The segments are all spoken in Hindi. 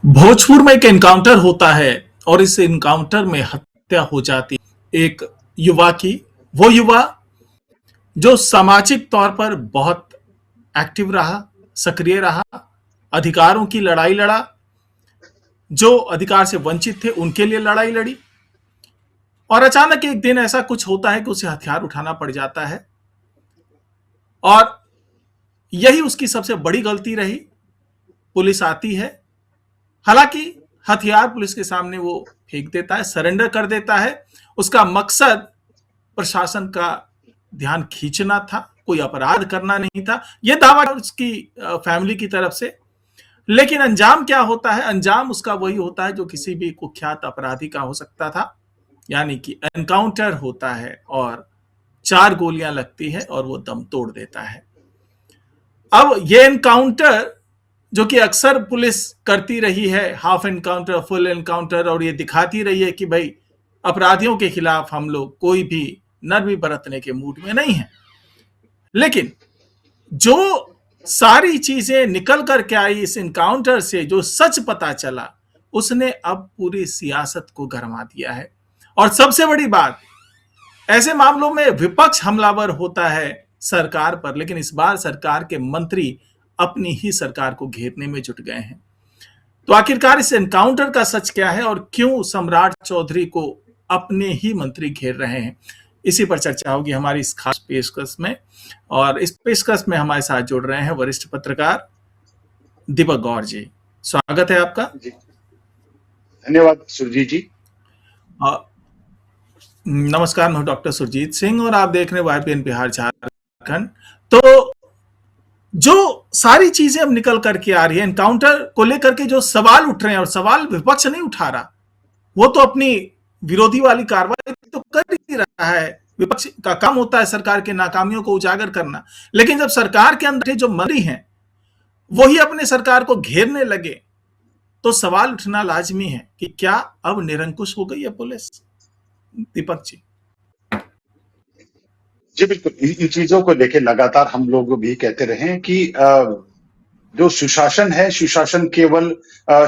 भोजपुर में एक एनकाउंटर होता है और इस एनकाउंटर में हत्या हो जाती है एक युवा की। वो युवा जो सामाजिक तौर पर बहुत एक्टिव रहा, सक्रिय रहा, अधिकारों की लड़ाई लड़ा, जो अधिकार से वंचित थे उनके लिए लड़ाई लड़ी। और अचानक एक दिन ऐसा कुछ होता है कि उसे हथियार उठाना पड़ जाता है और यही उसकी सबसे बड़ी गलती रही। पुलिस आती है, हालांकि हथियार पुलिस के सामने वो फेंक देता है, सरेंडर कर देता है। उसका मकसद प्रशासन का ध्यान खींचना था, कोई अपराध करना नहीं था, यह दावा उसकी फैमिली की तरफ से। लेकिन अंजाम क्या होता है? अंजाम उसका वही होता है जो किसी भी कुख्यात अपराधी का हो सकता था, यानी कि एनकाउंटर होता है और 4 गोलियां लगती है और वो दम तोड़ देता है। अब ये एनकाउंटर जो कि अक्सर पुलिस करती रही है, हाफ एनकाउंटर, फुल एनकाउंटर, और ये दिखाती रही है कि भाई अपराधियों के खिलाफ हम लोग कोई भी नरमी बरतने के मूड में नहीं है। लेकिन जो सारी चीजें निकल करके आई इस एनकाउंटर से, जो सच पता चला, उसने अब पूरी सियासत को गरमा दिया है। और सबसे बड़ी बात, ऐसे मामलों में विपक्ष हमलावर होता है सरकार पर, लेकिन इस बार सरकार के मंत्री अपनी ही सरकार को घेरने में जुट गए हैं। तो आखिरकार इस एनकाउंटर का सच क्या है और क्यों सम्राट चौधरी को अपने ही मंत्री घेर रहे हैं, इसी पर चर्चा होगी हमारी इस खास पेशकश में। और इस पेशकश में हमारे साथ जुड़ रहे हैं वरिष्ठ पत्रकार दीपक गौर जी। स्वागत है आपका जी। धन्यवाद सुरजीत जी। नमस्कार, मैं डॉक्टर सुरजीत सिंह और आप देख रहे हैं YPN बिहार झारखंड। तो जो सारी चीजें अब निकल करके आ रही है, एनकाउंटर को लेकर के जो सवाल उठ रहे हैं, और सवाल विपक्ष नहीं उठा रहा, वो तो अपनी विरोधी वाली कार्रवाई तो कर ही रहा है। विपक्ष का काम होता है सरकार के नाकामियों को उजागर करना, लेकिन जब सरकार के अंदर जो मंत्री हैं वही अपने सरकार को घेरने लगे, तो सवाल उठना लाजमी है कि क्या अब निरंकुश हो गई है पुलिस? दीपक जी। जी बिल्कुल, इन चीजों को लेके लगातार हम लोग भी कहते रहे कि जो सुशासन है, सुशासन केवल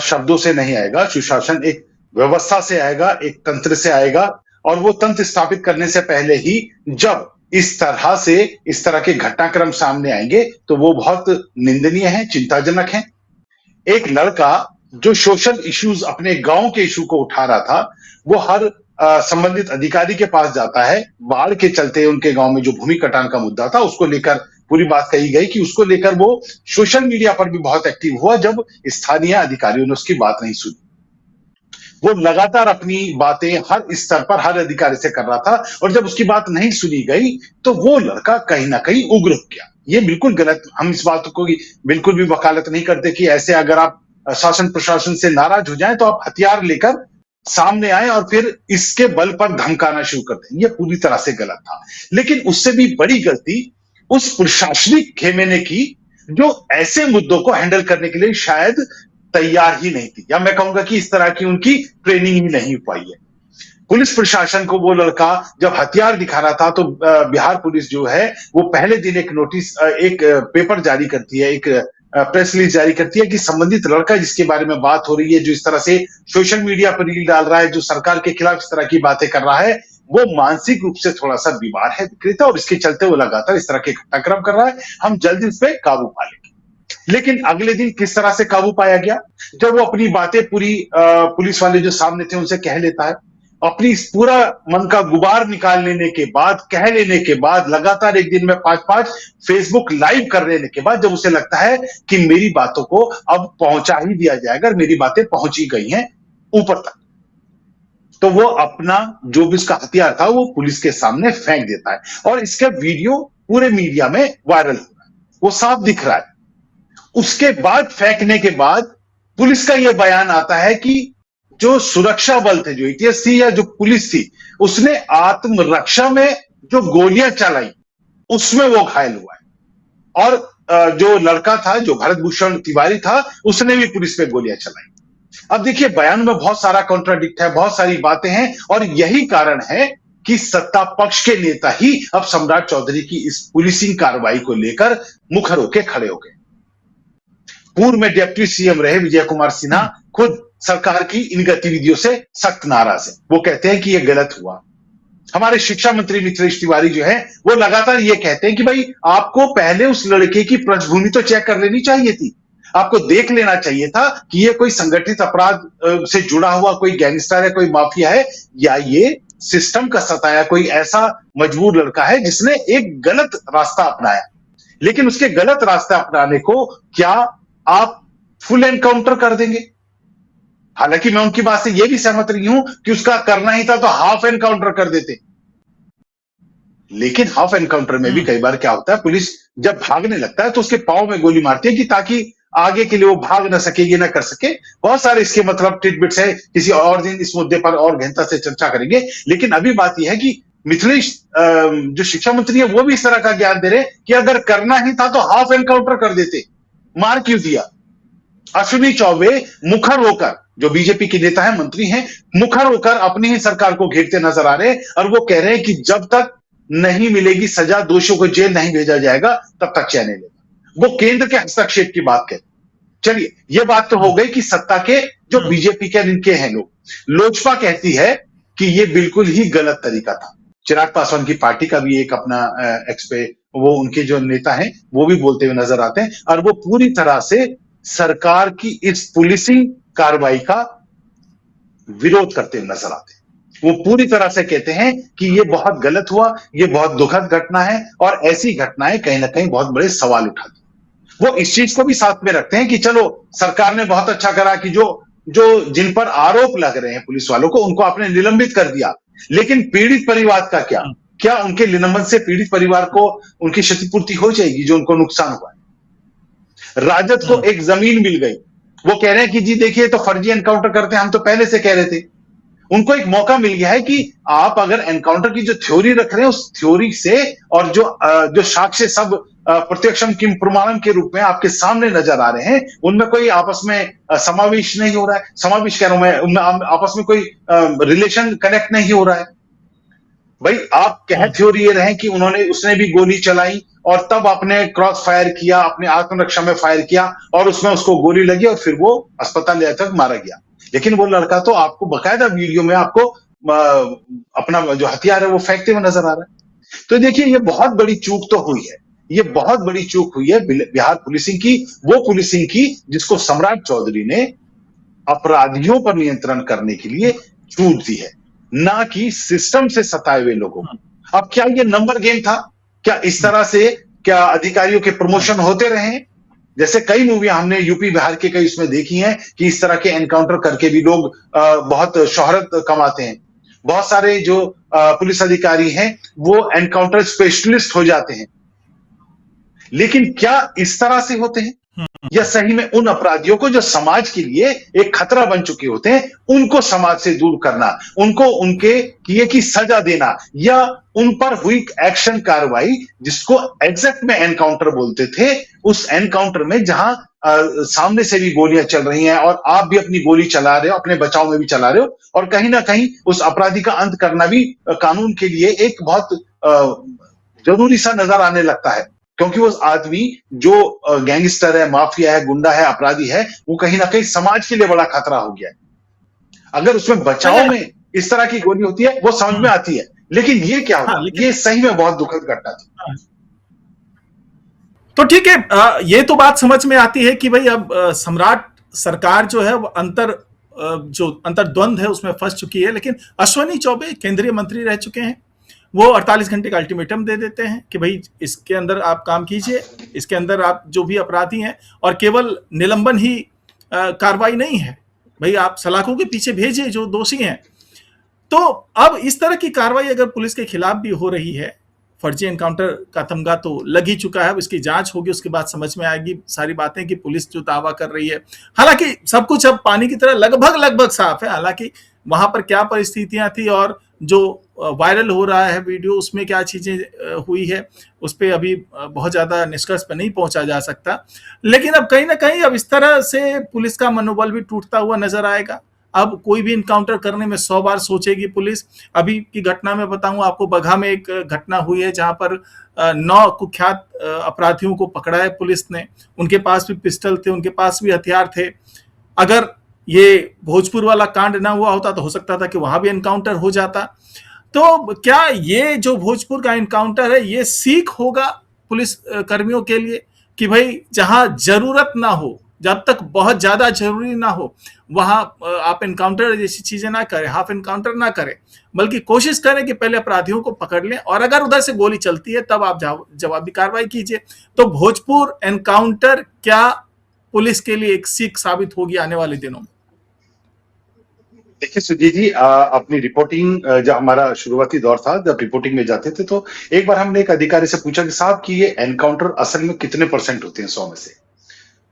शब्दों से नहीं आएगा। सुशासन एक व्यवस्था से आएगा, एक तंत्र से आएगा, और वो तंत्र स्थापित करने से पहले ही जब इस तरह के घटनाक्रम सामने आएंगे तो वो बहुत निंदनीय है, चिंताजनक है। एक लड़का जो सोशल इश्यूज, अपने गांव के इशू को उठा रहा था, वो हर संबंधित अधिकारी के पास जाता है। बाढ़ के चलते उनके गांव में जो भूमि कटान का मुद्दा था, उसको लेकर पूरी बात कही गई कि उसको लेकर वो सोशल मीडिया पर भी बहुत एक्टिव हुआ। जब स्थानीय अधिकारियों ने उसकी बात नहीं सुनी, वो लगातार अपनी बातें हर स्तर पर हर अधिकारी से कर रहा था, और जब उसकी बात नहीं सुनी गई तो वो लड़का कहीं ना कहीं उग्र हो गया। ये बिल्कुल गलत, हम इस बात को बिल्कुल भी वकालत नहीं करते कि ऐसे अगर आप शासन प्रशासन से नाराज हो जाएं तो आप हथियार लेकर सामने आए और फिर इसके बल पर धमकाना शुरू कर दें। ये पूरी तरह से गलत था। लेकिन उससे भी बड़ी गलती उस प्रशासनिक खेमे ने की जो ऐसे मुद्दों को हैंडल करने के लिए शायद तैयार ही नहीं थी, या मैं कहूंगा कि इस तरह की उनकी ट्रेनिंग ही नहीं हो पाई है। पुलिस प्रशासन को वो लड़का जब हथियार दिखा रहा था तो बिहार पुलिस जो है वो पहले दिन एक नोटिस, एक पेपर जारी करती है, एक प्रेस रिलीज जारी करती है कि संबंधित लड़का जिसके बारे में बात हो रही है, जो इस तरह से सोशल मीडिया पर रील डाल रहा है, जो सरकार के खिलाफ इस तरह की बातें कर रहा है, वो मानसिक रूप से थोड़ा सा बीमार है, विकृत है, और इसके चलते वो लगातार इस तरह के घटनाक्रम कर रहा है। हम जल्दी उस पर काबू पा लेंगे। लेकिन अगले दिन किस तरह से काबू पाया गया? जब वो अपनी बातें पूरी पुलिस वाले जो सामने थे उनसे कह लेता है, अपनी पूरा मन का गुबार निकाल लेने के बाद, कह लेने के बाद, लगातार एक दिन में 5-5 फेसबुक लाइव कर लेने के बाद, जब उसे लगता है कि मेरी बातों को अब पहुंचा ही दिया जाएगा, मेरी बातें पहुंची गई हैं ऊपर तक, तो वो अपना जो भी उसका हथियार था वो पुलिस के सामने फेंक देता है, और इसका वीडियो पूरे मीडिया में वायरल हो रहा है, वो साफ दिख रहा है। उसके बाद, फेंकने के बाद, पुलिस का यह बयान आता है कि जो सुरक्षा बल थे, जो ATS थी या जो पुलिस थी, उसने आत्मरक्षा में जो गोलियां चलाई उसमें वो घायल हुआ है, और जो लड़का था, जो भरत भूषण तिवारी था, उसने भी पुलिस पे गोलियां चलाई। अब देखिए, बयान में बहुत सारा कॉन्ट्राडिक्ट है, बहुत सारी बातें हैं, और यही कारण है कि सत्ता पक्ष के नेता ही अब सम्राट चौधरी की इस पुलिसिंग कार्रवाई को लेकर मुखर होकर खड़े हो गए। पूर्व में डिप्टी CM रहे विजय कुमार सिन्हा खुद सरकार की इन गतिविधियों से सख्त नाराज है। वो कहते हैं कि ये गलत हुआ। हमारे शिक्षा मंत्री मिथिलेश तिवारी जो है वो लगातार ये कहते हैं कि भाई आपको पहले उस लड़के की पृष्ठभूमि तो चेक कर लेनी चाहिए थी, आपको देख लेना चाहिए था कि ये कोई संगठित अपराध से जुड़ा हुआ कोई गैंगस्टर है, कोई माफिया है, या ये सिस्टम का सताया कोई ऐसा मजबूर लड़का है जिसने एक गलत रास्ता अपनाया। लेकिन उसके गलत रास्ते अपनाने को क्या आप फुल एनकाउंटर कर देंगे? हालांकि मैं उनकी बात से यह भी सहमत नहीं हूं कि उसका करना ही था तो हाफ एनकाउंटर कर देते, लेकिन हाफ एनकाउंटर में भी कई बार क्या होता है, पुलिस जब भागने लगता है तो उसके पांव में गोली मारती है कि ताकि आगे के लिए वो भाग ना सके, ये ना कर सके। बहुत सारे इसके मतलब टिटबिट्स है, किसी और दिन इस मुद्दे पर और गहनता से चर्चा करेंगे। लेकिन अभी बात यह है कि मिथिलेश जो शिक्षा मंत्री है वो भी इस तरह का ज्ञान दे रहे कि अगर करना ही था तो हाफ एनकाउंटर कर देते, मार क्यों दिया? अश्विनी चौबे मुखर होकर, जो बीजेपी के नेता है, मंत्री हैं, मुखर होकर अपनी ही सरकार को घेरते नजर आ रहे हैं और वो कह रहे हैं कि जब तक नहीं मिलेगी सजा, दोषियों को जेल नहीं भेजा जाएगा, तब तक चैन नहीं लेगा। वो केंद्र के हस्तक्षेप की बात कहते। चलिए, ये बात तो हो गई कि सत्ता के जो बीजेपी के इनके हैं लोग। लोजपा कहती है कि ये बिल्कुल ही गलत तरीका था। चिराग पासवान की पार्टी का भी एक अपना एक्स पे वो उनके जो नेता हैं वो भी बोलते हुए नजर आते हैं और वो पूरी तरह से सरकार की इस पुलिसिंग कार्रवाई का विरोध करते हुए नजर आते हैं। वो पूरी तरह से कहते हैं कि ये बहुत गलत हुआ, ये बहुत दुखद घटना है और ऐसी घटनाएं कहीं ना कहीं बहुत बड़े सवाल उठाती। वो इस चीज को भी साथ में रखते हैं कि चलो सरकार ने बहुत अच्छा करा कि जो जो जिन पर आरोप लग रहे हैं पुलिस वालों को, उनको आपने निलंबित कर दिया, लेकिन पीड़ित परिवार का क्या? क्या उनके निलंबन से पीड़ित परिवार को उनकी क्षतिपूर्ति हो जाएगी जो उनको नुकसान हुआ है? राजद को एक जमीन मिल गई, वो कह रहे हैं कि जी देखिए तो फर्जी एनकाउंटर करते हैं, हम तो पहले से कह रहे थे। उनको एक मौका मिल गया है कि आप अगर एनकाउंटर की जो थ्योरी रख रहे हैं उस थ्योरी से और जो साक्ष्य सब प्रत्यक्षम किम प्रमाणम के रूप में आपके सामने नजर आ रहे हैं, उनमें कोई आपस में समावेश नहीं हो रहा है, समावेश कह रहा हूं मैं, उनमें आपस में कोई रिलेशन कनेक्ट नहीं हो रहा है। भाई आप कह थ्योरी ये रहे कि उसने भी गोली चलाई और तब आपने क्रॉस फायर किया, अपने आत्मरक्षा में फायर किया और उसमें उसको गोली लगी और फिर वो अस्पताल ले जाकर मारा गया। लेकिन वो लड़का तो आपको बकायदा वीडियो में आपको अपना जो हथियार है वो फेंकते हुए नजर आ रहा है। तो देखिए ये बहुत बड़ी चूक तो हुई है, ये बहुत बड़ी चूक हुई है बिहार पुलिसिंग की, वो पुलिसिंग की जिसको सम्राट चौधरी ने अपराधियों पर नियंत्रण करने के लिए छूट दी है, ना कि सिस्टम से सताए हुए लोगों को। अब क्या ये नंबर गेम था? क्या इस तरह से क्या अधिकारियों के प्रमोशन होते रहे? जैसे कई मूवियां हमने यूपी बिहार के कई उसमें देखी हैं कि इस तरह के एनकाउंटर करके भी लोग बहुत शोहरत कमाते हैं। बहुत सारे जो पुलिस अधिकारी हैं वो एनकाउंटर स्पेशलिस्ट हो जाते हैं। लेकिन क्या इस तरह से होते हैं या सही में उन अपराधियों को जो समाज के लिए एक खतरा बन चुके होते हैं उनको समाज से दूर करना, उनको उनके किए की सजा देना, या उन पर हुई एक्शन कार्रवाई जिसको एग्जैक्ट में एनकाउंटर बोलते थे, उस एनकाउंटर में जहां सामने से भी गोलियां चल रही हैं और आप भी अपनी गोली चला रहे हो, अपने बचाव में भी चला रहे हो, और कहीं ना कहीं उस अपराधी का अंत करना भी कानून के लिए एक बहुत जरूरी सा नजर आने लगता है। क्योंकि वो आदमी जो गैंगस्टर है, माफिया है, गुंडा है, अपराधी है, वो कहीं ना कहीं समाज के लिए बड़ा खतरा हो गया है। अगर उसमें बचाव में इस तरह की गोली होती है वो समझ में आती है, लेकिन ये क्या हुआ? ये सही में बहुत दुखद घटना थी। तो ठीक है, ये तो बात समझ में आती है कि भाई अब सम्राट सरकार जो है वो जो अंतर्द्वंद है उसमें फंस चुकी है। लेकिन अश्विनी चौबे केंद्रीय मंत्री रह चुके हैं, वो 48 घंटे का अल्टीमेटम दे देते हैं कि भाई इसके अंदर आप काम कीजिए, इसके अंदर आप जो भी अपराधी हैं, और केवल निलंबन ही कार्रवाई नहीं है, भाई आप सलाखों के पीछे भेजिए जो दोषी हैं। तो अब इस तरह की कार्रवाई अगर पुलिस के खिलाफ भी हो रही है, फर्जी एनकाउंटर का तमगा तो लग ही चुका है, इसकी जांच होगी, उसके बाद समझ में आएगी सारी बातें कि पुलिस जो दावा कर रही है। हालांकि सब कुछ अब पानी की तरह लगभग साफ है, हालांकि वहां पर क्या परिस्थितियां थी और जो वायरल हो रहा है वीडियो उसमें क्या चीजें हुई है उस पर अभी बहुत ज्यादा निष्कर्ष पर नहीं पहुंचा जा सकता। लेकिन अब कहीं ना कहीं अब इस तरह से पुलिस का मनोबल भी टूटता हुआ नजर आएगा। अब कोई भी इनकाउंटर करने में 100 बार सोचेगी पुलिस। अभी की घटना में बताऊं आपको, बगहा में एक घटना हुई है जहां पर 9 कुख्यात अपराधियों को पकड़ा है पुलिस ने। उनके पास भी पिस्टल थे, उनके पास भी हथियार थे। अगर ये भोजपुर वाला कांड ना हुआ होता तो हो सकता था कि वहां भी एनकाउंटर हो जाता। तो क्या ये जो भोजपुर का एनकाउंटर है ये सीख होगा पुलिस कर्मियों के लिए कि भाई जहां जरूरत ना हो, जब तक बहुत ज्यादा जरूरी ना हो, वहां आप एनकाउंटर जैसी चीजें ना करें, हाफ एनकाउंटर ना करें, बल्कि कोशिश करें कि पहले अपराधियों को पकड़ लें और अगर उधर से गोली चलती है तब आप जवाबी कार्रवाई कीजिए। तो भोजपुर एनकाउंटर क्या पुलिस के लिए एक सीख साबित होगी आने वाले दिनों में? देखिए सुजीत जी, अपनी रिपोर्टिंग जब हमारा शुरुआती दौर था, जब रिपोर्टिंग में जाते थे, तो एक बार हमने एक अधिकारी से पूछा कि साहब कि ये एनकाउंटर असल में कितने परसेंट होते हैं 100 में से?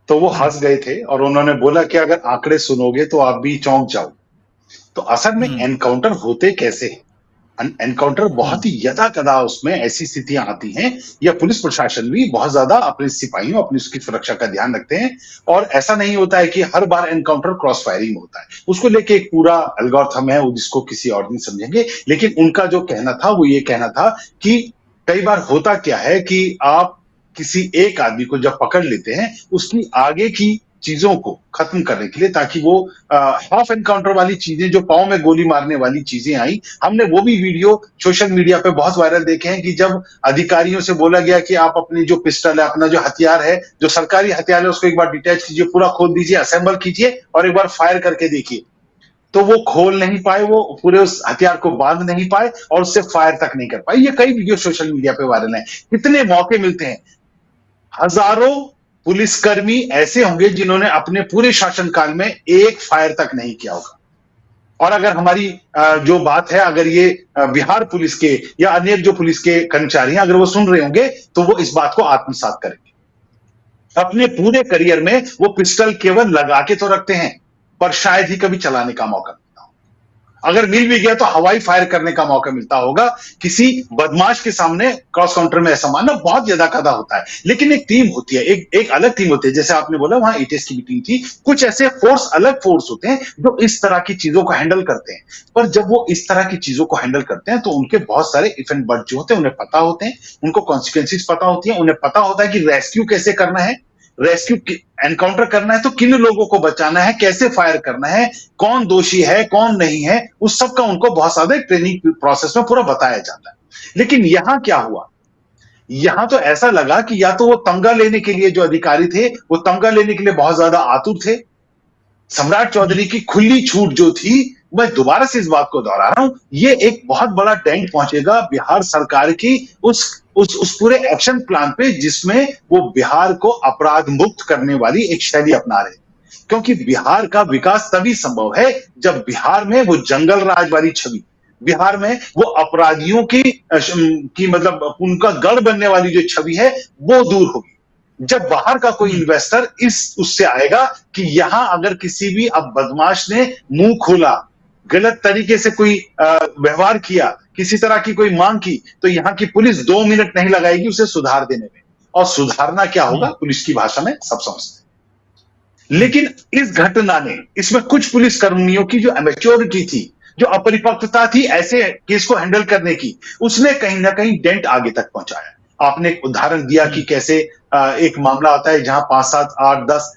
तो वो हम्म। हंस गए थे और उन्होंने बोला कि अगर आंकड़े सुनोगे तो आप भी चौंक जाओ। तो असल में हम्म। एनकाउंटर होते कैसे हैं? एनकाउंटर बहुत हम्म। ही यदा कदा उसमें ऐसी स्थितियां आती हैं, या पुलिस प्रशासन भी बहुत ज्यादा अपने सिपाहियों, अपनी उसकी सुरक्षा का ध्यान रखते हैं। और ऐसा नहीं होता है कि हर बार एनकाउंटर क्रॉस फायरिंग होता है, उसको लेके एक पूरा एल्गोरिथम है, वो जिसको किसी और दिन समझेंगे। लेकिन उनका जो कहना था वो ये कहना था कि कई बार होता क्या है कि आप किसी एक आदमी को जब पकड़ लेते हैं, उसकी आगे की चीजों को खत्म करने के लिए, ताकि वो हाफ एनकाउंटर वाली चीजें, जो पांव में गोली मारने वाली चीजें आई, हमने वो भी वीडियो सोशल मीडिया पे बहुत वायरल देखे हैं कि जब अधिकारियों से बोला गया कि आप अपनी जो पिस्टल है, अपना जो हथियार है, जो सरकारी हथियार है, उसको एक बार डिटैच कीजिए, पूरा खोल दीजिए, असेंबल कीजिए और एक बार फायर करके देखिए। तो वो खोल नहीं पाए, वो पूरे उस हथियार को बांध नहीं पाए और उससे फायर तक नहीं कर पाए। ये कई वीडियो सोशल मीडिया पे वायरल है। कितने मौके मिलते हैं, हजारों पुलिसकर्मी ऐसे होंगे जिन्होंने अपने पूरे शासनकाल में एक फायर तक नहीं किया होगा। और अगर हमारी जो बात है, अगर ये बिहार पुलिस के या अन्य जो पुलिस के कर्मचारी हैं, अगर वो सुन रहे होंगे तो वो इस बात को आत्मसात करेंगे। अपने पूरे करियर में वो पिस्टल केवल लगा के तो रखते हैं, पर शायद ही कभी चलाने का मौका मिलता हो। अगर मिल भी गया तो हवाई फायर करने का मौका मिलता होगा किसी बदमाश के सामने। क्रॉस काउंटर में ऐसा मानना बहुत ज्यादा कदा होता है। लेकिन एक टीम होती है, एक अलग टीम होती है, जैसे आपने बोला वहां एटीएस की भी टीम थी। कुछ ऐसे फोर्स, अलग फोर्स होते हैं जो इस तरह की चीजों को हैंडल करते हैं। पर जब वो इस तरह की चीजों को हैंडल करते हैं तो उनके बहुत सारे इफ एंड बट जो होते हैं उन्हें पता होते हैं, उनको कॉन्सिक्वेंसेस पता होती है, उन्हें पता होता है कि रेस्क्यू कैसे करना है, रेस्क्यू एनकाउंटर करना है तो किन लोगों को बचाना है, कैसे फायर करना है, कौन दोषी है कौन नहीं है, उस सब का उनको बहुत ज्यादा ट्रेनिंग प्रोसेस में पूरा बताया जाता है। लेकिन यहां क्या हुआ, यहां तो ऐसा लगा कि या तो वो तमगा लेने के लिए, जो अधिकारी थे वो तमगा लेने के लिए बहुत ज्यादा आतुर थे। सम्राट चौधरी की खुली छूट जो थी, मैं दोबारा से इस बात को दोहरा रहा हूं, ये एक बहुत बड़ा डेंट पहुंचेगा बिहार सरकार की उस पूरे एक्शन प्लान पे, जिसमें वो बिहार को अपराध मुक्त करने वाली एक शैली अपना रहे। क्योंकि बिहार का विकास तभी संभव है जब बिहार में वो जंगल राज वाली छवि, बिहार में वो अपराधियों की मतलब उनका गढ़ बनने वाली जो छवि है, वो दूर होगी। जब बाहर का कोई इन्वेस्टर इस उससे आएगा कि यहां अगर किसी भी अब बदमाश ने मुंह खोला, गलत तरीके से कोई व्यवहार किया, किसी तरह की कोई मांग की, तो यहाँ की पुलिस 2 मिनट नहीं लगाएगी उसे सुधार देने में। और सुधारना क्या होगा, पुलिस की भाषा में सब समझते हैं। लेकिन इस घटना ने, इसमें कुछ पुलिस कर्मियों की जो अमेच्योरिटी थी, जो अपरिपक्वता थी ऐसे केस को हैंडल करने की, उसने कहीं ना कहीं डेंट आगे तक पहुंचाया। आपने एक उदाहरण दिया कि कैसे एक मामला आता है जहां 5, 7, 8, 10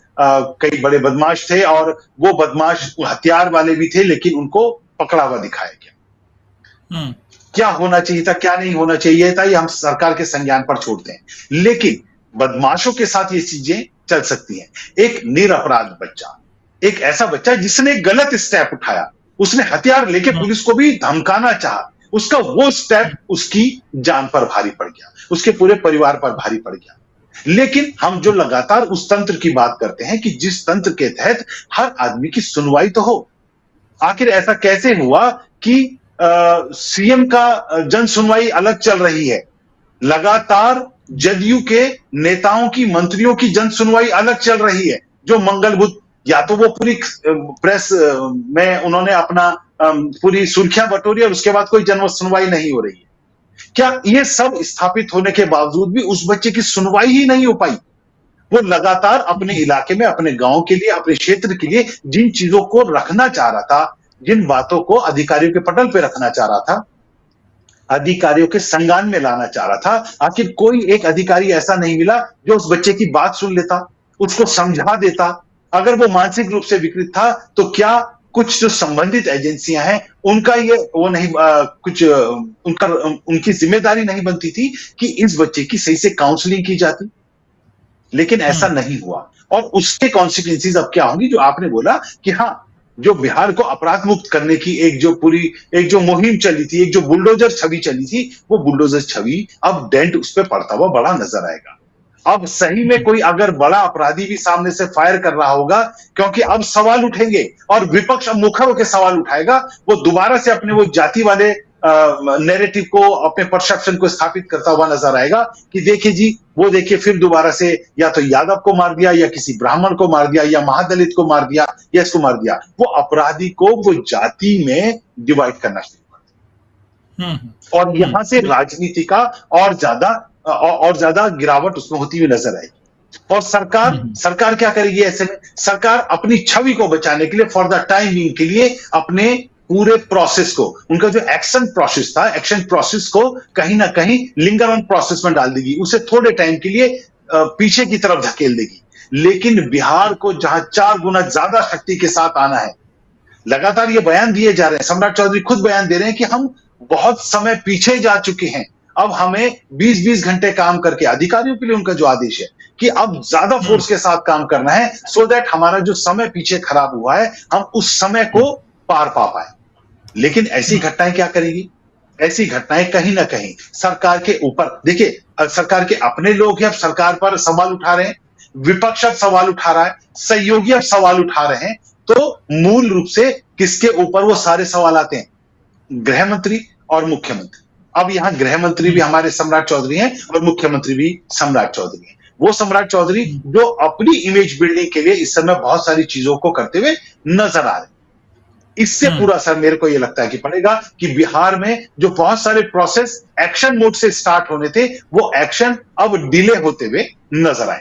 कई बड़े बदमाश थे और वो बदमाश हथियार वाले भी थे, लेकिन उनको पकड़ा हुआ दिखाया गया। क्या होना चाहिए था, क्या नहीं होना चाहिए था, ये हम सरकार के संज्ञान पर छोड़ते हैं। लेकिन बदमाशों के साथ ये चीजें चल सकती हैं। एक निरपराध बच्चा, एक ऐसा बच्चा जिसने गलत स्टेप उठाया, उसने हथियार लेके पुलिस को भी धमकाना चाहा, उसका वो स्टेप उसकी जान पर भारी पड़ गया, उसके पूरे परिवार पर भारी पड़ गया। लेकिन हम जो लगातार उस तंत्र की बात करते हैं कि जिस तंत्र के तहत हर आदमी की सुनवाई तो हो, आखिर ऐसा कैसे हुआ कि सीएम का जन सुनवाई अलग चल रही है, लगातार जदयू के नेताओं की, मंत्रियों की जन सुनवाई अलग चल रही है, जो मंगल बुध, या तो वो पूरी प्रेस में उन्होंने अपना पूरी सुर्खियां बटोरी और उसके बाद कोई जन सुनवाई नहीं हो रही है। क्या ये सब स्थापित होने के बावजूद भी उस बच्चे की सुनवाई ही नहीं हो पाई? वो लगातार अपने इलाके में, अपने गांव के लिए, अपने क्षेत्र के लिए जिन चीजों को रखना चाह रहा था, जिन बातों को अधिकारियों के पटल पे रखना चाह रहा था, अधिकारियों के संज्ञान में लाना चाह रहा था, आखिर कोई एक अधिकारी ऐसा नहीं मिला जो उस बच्चे की बात सुन लेता, उसको समझा देता, अगर वो मानसिक रूप से विकृत था तो क्या कुछ जो संबंधित एजेंसियां हैं उनका ये वो नहीं कुछ उनका उनकी जिम्मेदारी नहीं बनती थी कि इस बच्चे की सही से काउंसलिंग की जाती? लेकिन ऐसा हम्म। नहीं हुआ और उसके कॉन्सिक्वेंसेज अब क्या होंगी, जो आपने बोला कि हाँ, जो बिहार को अपराध मुक्त करने की एक जो मुहिम चली थी, एक जो बुलडोजर छवि चली थी, वो बुलडोजर छवि अब डेंट उस पर पड़ता हुआ बड़ा नजर आएगा। अब सही में कोई अगर बड़ा अपराधी भी सामने से फायर कर रहा होगा, क्योंकि अब सवाल उठेंगे और विपक्ष अब मुखर होकर सवाल उठाएगा, वो दोबारा से अपने वो जाति वाले नैरेटिव को, अपने परसेप्शन को स्थापित करता हुआ नजर आएगा कि देखिए जी, वो देखिए फिर दोबारा से या तो यादव को मार दिया या किसी ब्राह्मण को मार दिया या महादलित को मार दिया या इसको मार दिया। वो अपराधी को वो जाति में डिवाइड करना शुरू कर और यहां से राजनीति का और ज्यादा गिरावट उसमें होती हुई नजर आएगी। और सरकार क्या करेगी ऐसे में? सरकार अपनी छवि को बचाने के लिए, फॉर द टाइम बीइंग के लिए, अपने पूरे प्रोसेस को, उनका जो एक्शन प्रोसेस को कहीं ना कहीं लिंगर ऑन प्रोसेस में डाल देगी, उसे थोड़े टाइम के लिए पीछे की तरफ धकेल देगी। लेकिन बिहार को जहां 4 गुना ज्यादा शक्ति के साथ आना है, लगातार ये बयान दिए जा रहे हैं, सम्राट चौधरी खुद बयान दे रहे हैं कि हम बहुत समय पीछे जा चुके हैं, अब हमें 20-20 घंटे काम करके, अधिकारियों के लिए उनका जो आदेश है कि अब ज्यादा फोर्स के साथ काम करना है, सो दैट हमारा जो समय पीछे खराब हुआ है, हम उस समय को पार पा पाए। लेकिन ऐसी घटनाएं क्या करेगी? ऐसी घटनाएं कहीं ना कहीं सरकार के ऊपर, देखिए, सरकार के अपने लोग ही अब सरकार पर सवाल उठा रहे हैं, विपक्ष अब सवाल उठा रहा है, सहयोगी अब सवाल उठा रहे हैं, तो मूल रूप से किसके ऊपर वो सारे सवाल आते हैं? गृह मंत्री और मुख्यमंत्री। अब यहां गृह मंत्री भी हमारे सम्राट चौधरी हैं और मुख्यमंत्री भी सम्राट चौधरी हैं। वो सम्राट चौधरी जो अपनी इमेज बिल्डिंग के लिए इस समय बहुत सारी चीजों को करते हुए नजर आ रहे हैं। इससे पूरा असर मेरे को यह लगता है कि पड़ेगा कि बिहार में जो बहुत सारे प्रोसेस एक्शन मोड से स्टार्ट होने थे, वो एक्शन अब डिले होते हुए नजर आए।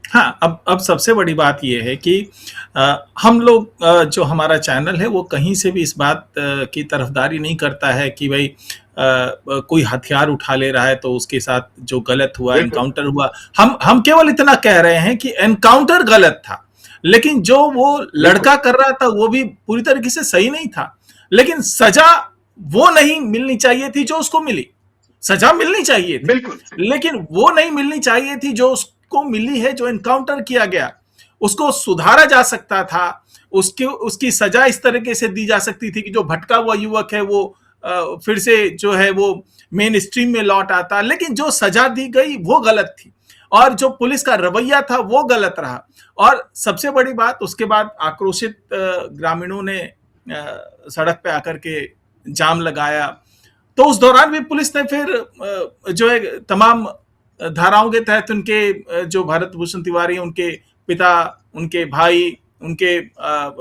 हाँ, अब सबसे बड़ी बात यह है कि हम लोग जो हमारा चैनल है वो कहीं से भी इस बात की तरफदारी नहीं करता है कि भाई कोई हथियार उठा ले रहा है तो उसके साथ जो गलत हुआ, एनकाउंटर हुआ, हम केवल इतना कह रहे हैं कि एनकाउंटर गलत था, लेकिन जो वो लड़का कर रहा था वो भी पूरी तरीके से सही नहीं था। लेकिन सजा वो नहीं मिलनी चाहिए थी जो उसको मिली। सजा मिलनी चाहिए थी, बिल्कुल, लेकिन वो नहीं मिलनी चाहिए थी जो उसको मिली है, जो एनकाउंटर किया गया। उसको सुधारा जा सकता था, उसकी सजा इस तरीके से दी जा सकती थी कि जो भटका हुआ युवक है वो फिर से जो है वो मेन स्ट्रीम में लौट आता। लेकिन जो सजा दी गई वो गलत थी और जो पुलिस का रवैया था वो गलत रहा। और सबसे बड़ी बात, उसके बाद आक्रोशित ग्रामीणों ने सड़क पे आकर के जाम लगाया, तो उस दौरान भी पुलिस ने फिर जो है तमाम धाराओं के तहत उनके जो भारत भूषण तिवारी, उनके पिता, उनके भाई, उनके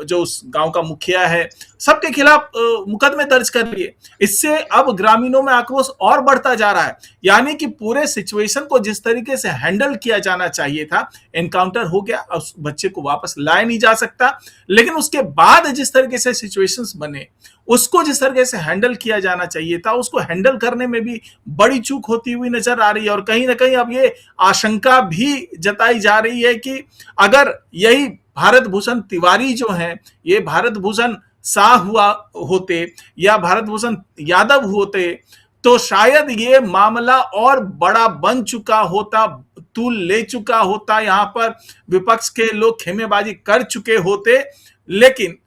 जो उस गांव का मुखिया है, सबके खिलाफ मुकदमे दर्ज कर लिए। इससे अब ग्रामीणों में आक्रोश और बढ़ता जा रहा है। यानी कि पूरे सिचुएशन को जिस तरीके से हैंडल किया जाना चाहिए था, एनकाउंटर हो गया, उस बच्चे को वापस लाया नहीं जा सकता, लेकिन उसके बाद जिस तरीके से सिचुएशंस बने, उसको जिस तरीके से हैंडल किया जाना चाहिए था, उसको हैंडल करने में भी बड़ी चूक होती हुई नजर आ रही है। और कहीं ना कहीं अब ये आशंका भी जताई जा रही है कि अगर यही भारत भूषण तिवारी जो हैं, ये भारत भूषण शाह हुआ होते या भारत भूषण यादव होते, तो शायद ये मामला और बड़ा बन चुका होता, तूल ले चुका होता, यहां पर विपक्ष के लोग खेमेबाजी कर चुके होते। लेकिन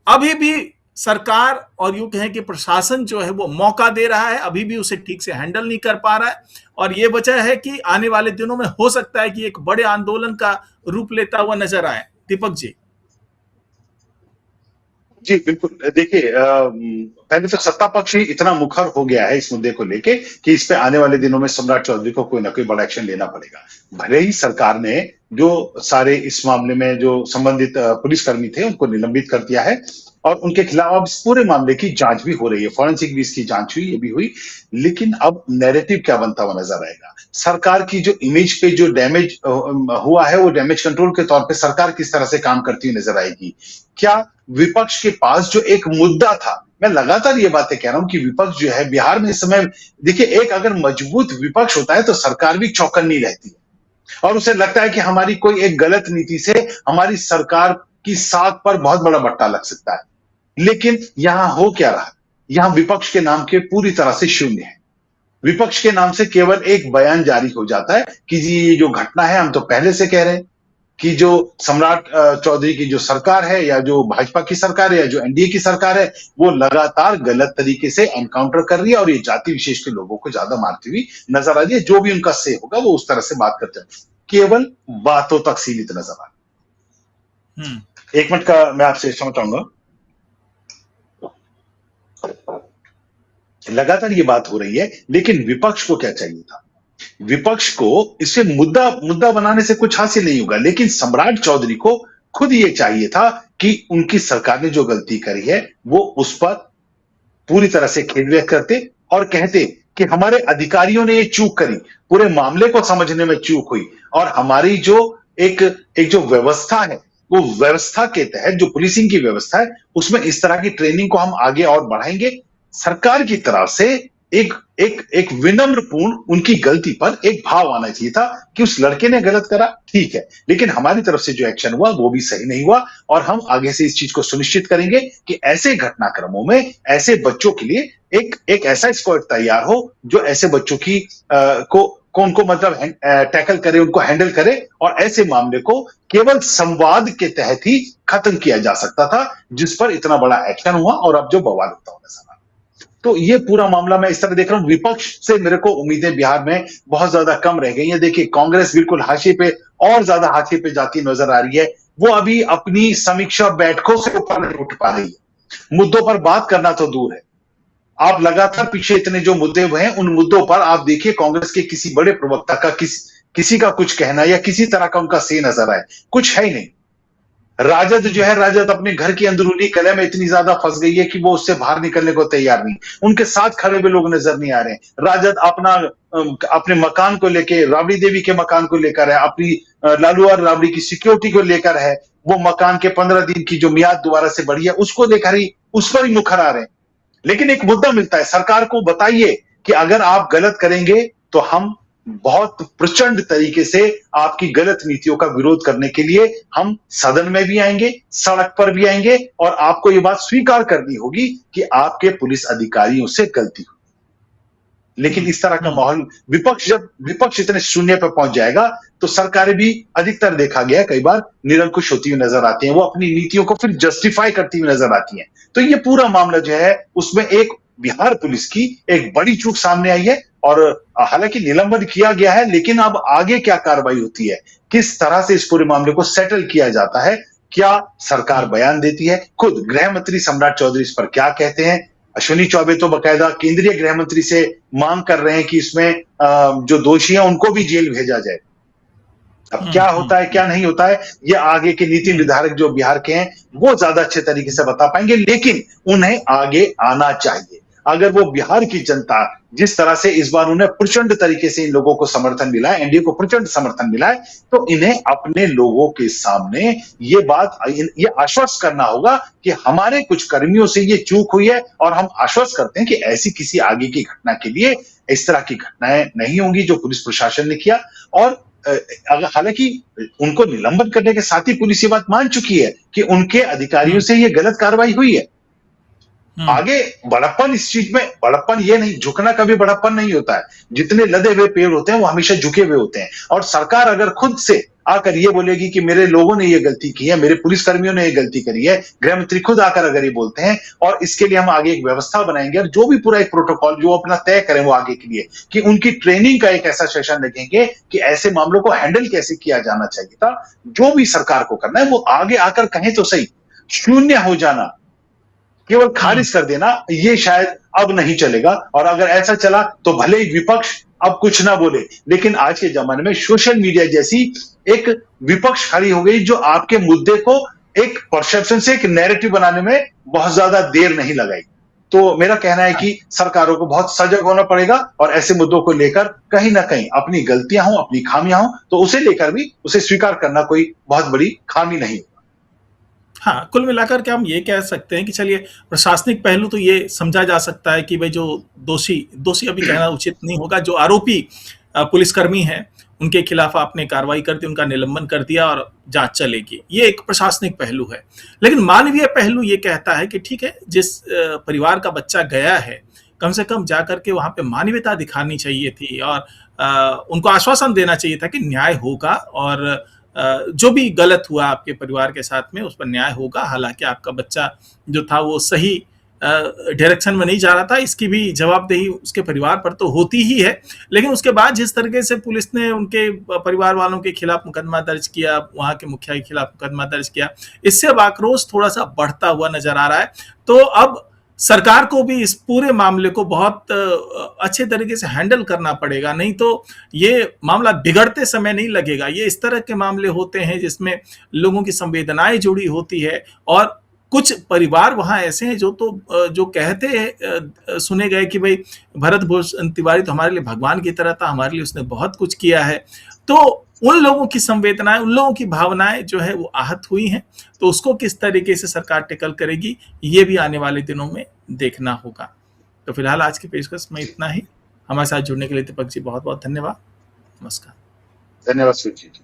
अभी भी सरकार और यूं कहें कि प्रशासन जो है वो मौका दे रहा है, अभी भी उसे ठीक से हैंडल नहीं कर पा रहा है। और ये वजह है कि आने वाले दिनों में हो सकता है कि एक बड़े आंदोलन का रूप लेता हुआ नजर आए। दीपक जी। जी बिल्कुल, देखिए, पहले तो सत्ता पक्ष ही इतना मुखर हो गया है इस मुद्दे को लेके कि इस पे आने वाले दिनों में सम्राट चौधरी को कोई ना कोई बड़ा एक्शन लेना पड़ेगा। भले ही सरकार ने जो सारे इस मामले में जो संबंधित पुलिसकर्मी थे उनको निलंबित कर दिया है और उनके खिलाफ अब इस पूरे मामले की जांच भी हो रही है, फॉरेंसिक भी इसकी जांच हुई, ये भी हुई। लेकिन अब नैरेटिव क्या बनता हुआ नजर आएगा? सरकार की जो इमेज पे जो डैमेज हुआ है, वो डैमेज कंट्रोल के तौर पे सरकार किस तरह से काम करती हुई नजर आएगी? क्या विपक्ष के पास जो एक मुद्दा था, मैं लगातार ये बातें कह रहा हूं कि विपक्ष जो है बिहार में इस समय, देखिए, एक अगर मजबूत विपक्ष होता है तो सरकार भी चौकन्नी रहती है। और उसे लगता है कि हमारी कोई एक गलत नीति से हमारी सरकार की साख पर बहुत बड़ा बट्टा लग सकता है। लेकिन यहां हो क्या रहा? यहां विपक्ष के नाम के पूरी तरह से शून्य है। विपक्ष के नाम से केवल एक बयान जारी हो जाता है कि जी ये जो घटना है, हम तो पहले से कह रहे हैं कि जो सम्राट चौधरी की जो सरकार है, या जो भाजपा की सरकार है, या जो एनडीए की सरकार है, वो लगातार गलत तरीके से एनकाउंटर कर रही है और ये जाति विशेष के लोगों को ज्यादा मारती हुई नजर आ रही है। जो भी उनका से होगा वो उस तरह से बात करते हैं, केवल बातों तक सीमित नजर आ रही है। 1 मिनट का मैं आपसे क्षमा चाहूंगा। लगातार ये बात हो रही है, लेकिन विपक्ष को क्या चाहिए था? विपक्ष को इसे मुद्दा बनाने से कुछ हासिल नहीं होगा, लेकिन सम्राट चौधरी को खुद ये चाहिए था कि उनकी सरकार ने जो गलती करी है वो उस पर पूरी तरह से खेद व्यक्त करते और कहते कि हमारे अधिकारियों ने ये चूक करी, पूरे मामले को समझने में चूक हुई, और हमारी जो एक जो व्यवस्था है, वो व्यवस्था के तहत जो पुलिसिंग की व्यवस्था है, उसमें इस तरह की ट्रेनिंग को हम आगे और बढ़ाएंगे। सरकार की तरफ से एक विनम्रपूर्ण उनकी गलती पर एक भाव आना चाहिए था कि उस लड़के ने गलत करा, ठीक है, लेकिन हमारी तरफ से जो एक्शन हुआ वो भी सही नहीं हुआ, और हम आगे से इस चीज को सुनिश्चित करेंगे कि ऐसे घटनाक्रमों में ऐसे बच्चों के लिए एक ऐसा स्क्वाड तैयार हो जो ऐसे बच्चों की उनको मतलब टैकल करे, उनको हैंडल करे, और ऐसे मामले को केवल संवाद के तहत ही खत्म किया जा सकता था, जिस पर इतना बड़ा एक्शन हुआ और अब जो बवाल होता हुआ नजर आ रहा है। तो ये पूरा मामला मैं इस तरह देख रहा हूं। विपक्ष से मेरे को उम्मीदें बिहार में बहुत ज्यादा कम रह गई हैं। देखिए, कांग्रेस बिल्कुल हाशिए पे और ज्यादा हाशिए पे जाती नजर आ रही है। वो अभी अपनी समीक्षा बैठकों से ऊपर नहीं उठ पा रही है। मुद्दों पर बात करना तो दूर है, आप लगातार पीछे इतने जो मुद्दे हुए हैं, उन मुद्दों पर आप देखिए कांग्रेस के किसी बड़े प्रवक्ता का किसी का कुछ कहना या किसी तरह का उनका से नजर आए, कुछ है ही नहीं। राजद जो है, राजद अपने घर की अंदरूनी कलह में इतनी ज्यादा फंस गई है कि वो उससे बाहर निकलने को तैयार नहीं। उनके साथ खड़े हुए लोग नजर नहीं आ रहे हैं। राजद अपने मकान को लेके, राबड़ी देवी के मकान को लेकर है, अपनी लालू और राबड़ी की सिक्योरिटी को लेकर है, वो मकान के 15 दिन की जो मियाद दोबारा से बढ़ी है उसको लेकर ही, उस पर ही मुखर आ रहे हैं। लेकिन एक मुद्दा मिलता है, सरकार को बताइए कि अगर आप गलत करेंगे तो हम बहुत प्रचंड तरीके से आपकी गलत नीतियों का विरोध करने के लिए हम सदन में भी आएंगे, सड़क पर भी आएंगे, और आपको ये बात स्वीकार करनी होगी कि आपके पुलिस अधिकारियों से गलती हुई। लेकिन इस तरह का माहौल, जब विपक्ष इतने शून्य पर पहुंच जाएगा तो सरकारें भी अधिकतर देखा गया कई बार निरंकुश होती हुई नजर आती हैं। वो अपनी नीतियों को फिर जस्टिफाई करती हुई नजर आती हैं। तो ये पूरा मामला जो है उसमें एक बिहार पुलिस की एक बड़ी चूक सामने आई है, और हालांकि निलंबन किया गया है, लेकिन अब आगे क्या कार्रवाई होती है, किस तरह से इस पूरे मामले को सेटल किया जाता है, क्या सरकार बयान देती है, खुद गृह मंत्री सम्राट चौधरी इस पर क्या कहते हैं। अश्विनी चौबे तो बकायदा केंद्रीय गृह मंत्री से मांग कर रहे हैं कि इसमें जो दोषी हैं उनको भी जेल भेजा जाए। अब क्या होता है क्या नहीं होता है, ये आगे के नीति निर्धारक जो बिहार के हैं वो ज्यादा अच्छे तरीके से बता पाएंगे, लेकिन उन्हें आगे आना चाहिए। अगर वो बिहार की जनता जिस तरह से इस बार उन्हें प्रचंड तरीके से इन लोगों को समर्थन मिला है, एनडीए को प्रचंड समर्थन मिला है, तो इन्हें अपने लोगों के सामने ये आश्वस्त करना होगा कि हमारे कुछ कर्मियों से ये चूक हुई है, और हम आश्वस्त करते हैं कि ऐसी किसी आगे की घटना के लिए इस तरह की घटनाएं नहीं होंगी जो पुलिस प्रशासन ने किया। और हालांकि उनको निलंबन करने के साथ ही पुलिस ये बात मान चुकी है कि उनके अधिकारियों से ये गलत कार्रवाई हुई है। आगे बड़प्पन, इस चीज में बड़प्पन ये नहीं, झुकना कभी बड़प्पन नहीं होता है। जितने लदे हुए पेड़ होते हैं वो हमेशा झुके हुए होते हैं। और सरकार अगर खुद से आकर ये बोलेगी कि मेरे लोगों ने ये गलती की है, मेरे पुलिसकर्मियों ने ये गलती करी है, गृह मंत्री खुद आकर अगर ये बोलते हैं, और इसके लिए हम आगे एक व्यवस्था बनाएंगे, और जो भी पूरा एक प्रोटोकॉल जो अपना तय करें वो आगे के लिए, कि उनकी ट्रेनिंग का एक ऐसा सेशन रखेंगे कि ऐसे मामलों को हैंडल कैसे किया जाना चाहिए था, जो भी सरकार को करना है वो आगे आकर कहें तो सही। शून्य हो जाना, केवल खारिज कर देना, ये शायद अब नहीं चलेगा। और अगर ऐसा चला तो भले ही विपक्ष अब कुछ ना बोले, लेकिन आज के जमाने में सोशल मीडिया जैसी एक विपक्ष खड़ी हो गई जो आपके मुद्दे को एक परसेप्शन से एक नैरेटिव बनाने में बहुत ज्यादा देर नहीं लगाई। तो मेरा कहना है कि सरकारों को बहुत सजग होना पड़ेगा, और ऐसे मुद्दों को लेकर कहीं ना कहीं अपनी गलतियां हो, अपनी खामियां हो, तो उसे लेकर भी उसे स्वीकार करना कोई बहुत बड़ी खामी नहीं। हाँ, कुल मिलाकर के हम ये कह सकते हैं कि चलिए, प्रशासनिक पहलू तो ये समझा जा सकता है कि भाई जो दोषी अभी कहना उचित नहीं होगा, जो आरोपी पुलिसकर्मी हैं उनके खिलाफ आपने कार्रवाई कर दी, उनका निलंबन कर दिया और जांच चलेगी। ये एक प्रशासनिक पहलू है। लेकिन मानवीय पहलू ये कहता है कि ठीक है, जिस परिवार का बच्चा गया है, कम से कम जाकर के वहां पे मानवीयता दिखानी चाहिए थी और उनको आश्वासन देना चाहिए था कि न्याय होगा और जो भी गलत हुआ आपके परिवार के साथ में उस पर न्याय होगा। हालांकि आपका बच्चा जो था वो सही डायरेक्शन में नहीं जा रहा था, इसकी भी जवाबदेही उसके परिवार पर तो होती ही है। लेकिन उसके बाद जिस तरीके से पुलिस ने उनके परिवार वालों के खिलाफ मुकदमा दर्ज किया, वहां के मुखिया के खिलाफ मुकदमा दर्ज किया, इससे अब आक्रोश थोड़ा सा बढ़ता हुआ नजर आ रहा है। तो अब सरकार को भी इस पूरे मामले को बहुत अच्छे तरीके से हैंडल करना पड़ेगा, नहीं तो ये मामला बिगड़ते समय नहीं लगेगा। ये इस तरह के मामले होते हैं जिसमें लोगों की संवेदनाएं जुड़ी होती है और कुछ परिवार वहां ऐसे हैं जो कहते हैं, सुने गए कि भाई भरत भूषण तिवारी तो हमारे लिए भगवान की तरह था, हमारे लिए उसने बहुत कुछ किया है। तो उन लोगों की संवेदनाएं, उन लोगों की भावनाएं जो है वो आहत हुई हैं। तो उसको किस तरीके से सरकार टेकल करेगी, ये भी आने वाले दिनों में देखना होगा। तो फिलहाल आज की पेशकश में इतना ही। हमारे साथ जुड़ने के लिए दीपक जी बहुत बहुत धन्यवाद। नमस्कार। धन्यवाद सुजीत जी।